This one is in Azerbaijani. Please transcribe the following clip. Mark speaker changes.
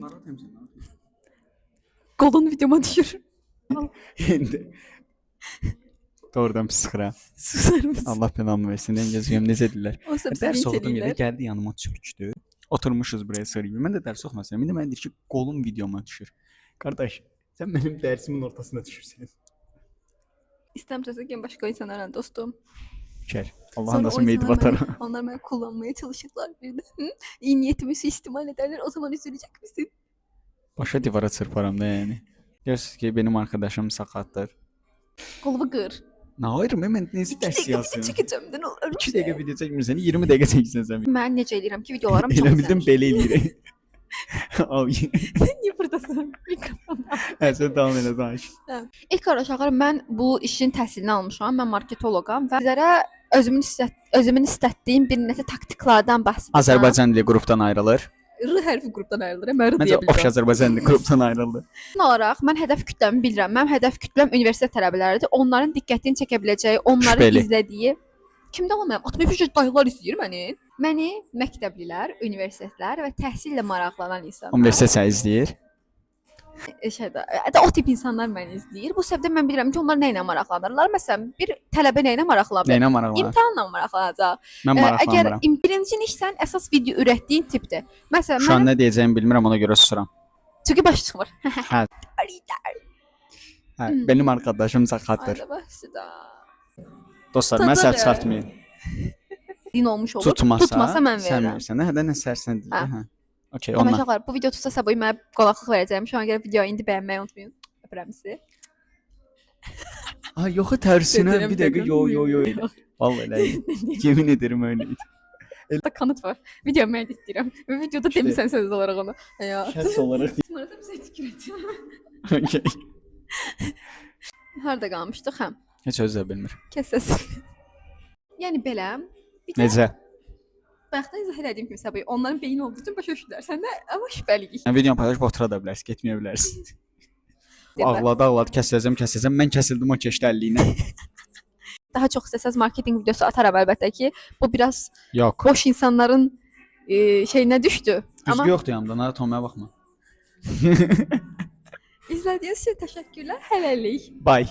Speaker 1: Narahat etmirsən?
Speaker 2: Qolun videoma düşür.
Speaker 1: İndi. Doğrudan psixira.
Speaker 2: Susar mısın?
Speaker 1: Allah belamı versin. Engizgəm necə deyirlər?
Speaker 2: O səbəb
Speaker 1: Dərs oxudum
Speaker 2: eləyirlər.
Speaker 1: yerə gəldi yanıma çökdü. Oturmuşuz buraya sır gibi. Mən də dərs oxumasam. İndi mən deyir ki, qolum videoma düşür. Qardaş, sən mənim dərsimin ortasına düşürsən.
Speaker 2: İstəmirsən ki, başqa insanlarla dostum.
Speaker 1: Kər. Allah'ın
Speaker 2: Sonra
Speaker 1: nasıl
Speaker 2: o
Speaker 1: meydi
Speaker 2: insanlar
Speaker 1: batarım.
Speaker 2: beni- Onlar beni kullanmaya çalışırlar bir de. Hı? İyi niyetimi suistimal ederler. O zaman üzülecek misin?
Speaker 1: Başa divara çırparam da yani. Görürsünüz ki benim arkadaşım sakatdır.
Speaker 2: Kolumu kır.
Speaker 1: Ne hayır mən necə
Speaker 2: 2
Speaker 1: dərs
Speaker 2: dakika
Speaker 1: yazsın?
Speaker 2: video çekeceğim de ne olur.
Speaker 1: 2 dəqiqə video çəkmirsən, 20 dəqiqə çəksən sən.
Speaker 2: Ben necə eləyirəm ki, videolarım çox
Speaker 1: Elə bildim
Speaker 2: izlənir.
Speaker 1: belə eləyir. Al.
Speaker 2: Sen niye buradasın? Mikrofonda.
Speaker 1: Hə, sən davam elə danış.
Speaker 2: İlk arkadaşlar mən bu işin təhsilini almışam. Mən marketoloqam və sizlərə özümün istətdiyim bir neçə taktiklərdən bəhs edəcəm.
Speaker 1: Azərbaycan dili qrupdan ayrılır.
Speaker 2: R hərfi qrupdan ayrılır. Mən R
Speaker 1: Məncə
Speaker 2: deyə
Speaker 1: ox
Speaker 2: bilirəm.
Speaker 1: Azərbaycan dili qrupdan ayrıldı.
Speaker 2: Son olaraq mən hədəf kütləmi bilirəm. Mənim hədəf kütləm universitet tələbələridir. Onların diqqətini çəkə biləcəyi, onların
Speaker 1: Şübhəli.
Speaker 2: izlədiyi kimdə olmayan 65 dayılar izləyir məni. Məni məktəblilər, universitetlər və təhsillə maraqlanan insanlar.
Speaker 1: Universitet sən izləyir.
Speaker 2: O tip insanlar məni izləyir. Bu səbəbdən mən bilirəm ki, onlar nə ilə maraqlanırlar. Məsələn, bir tələbə nə ilə maraqlanır?
Speaker 1: Nəyinə maraqlanır?
Speaker 2: İmtahanla maraqlanacaq.
Speaker 1: Mən
Speaker 2: Əgər
Speaker 1: maraqlanmıram.
Speaker 2: birinci işsən əsas video ürətdiyin tipdir. Məsələn,
Speaker 1: Şu an
Speaker 2: mənim
Speaker 1: nə deyəcəyimi bilmirəm, ona görə susuram.
Speaker 2: çünki baş çıxmır.
Speaker 1: Hə. Hə, benim arkadaşım sakatdır.
Speaker 2: Ayda başda.
Speaker 1: Dostlar,
Speaker 2: Tadı
Speaker 1: mən səhv
Speaker 2: da-
Speaker 1: çıxartmayın.
Speaker 2: Din olmuş olur.
Speaker 1: Tutmasa
Speaker 2: mən
Speaker 1: sən
Speaker 2: verirəm.
Speaker 1: verirsən. Hə, də nə sərsən deyir.
Speaker 2: Hə.
Speaker 1: Hə. Okay, ondan.
Speaker 2: Uşaqlar, bu video tutsa sabah mənə qonaqlıq verəcəm. Şu an görə videoyu indi bəyənməyi unutmayın. Öpürəm sizi.
Speaker 1: Ay, yox, tərsinə
Speaker 2: Dedim,
Speaker 1: bir dəqiqə.
Speaker 2: dedim.
Speaker 1: Yo. Vallahi elə. Yemin ederim öyleydi.
Speaker 2: Burada kanıt var. Videomu editləyirəm. Və videoda
Speaker 1: İşte.
Speaker 2: demisən söz olaraq onu. Ya.
Speaker 1: Şəxs olaraq.
Speaker 2: Sonra da bizə tükürəcəm.
Speaker 1: Okay.
Speaker 2: Harda qalmışdıq? Hə.
Speaker 1: Heç özü də bilmir.
Speaker 2: Kəs səsini. Yəni belə. Bir də
Speaker 1: Necə?
Speaker 2: bayaqdan izah elədiyim kimi səbəb onların beyni olduğu üçün başa düşdülər. Səndə amma şübhəliyik.
Speaker 1: Yəni videonu paylaşıb otura da bilərsən, getməyə bilərsən.
Speaker 2: Demə.
Speaker 1: Ağladı, kəsəcəm. Mən kəsildim o keçdi əllinə.
Speaker 2: Daha çox istəsəz marketinq videosu ataram əlbəttə ki, bu biraz
Speaker 1: Yox.
Speaker 2: boş insanların şeyinə düşdü. Amma
Speaker 1: Güzgü yoxdur yanımda, nara tomaya baxma.
Speaker 2: izlədiyiniz üçün təşəkkürlər. Hələlik.
Speaker 1: Bye.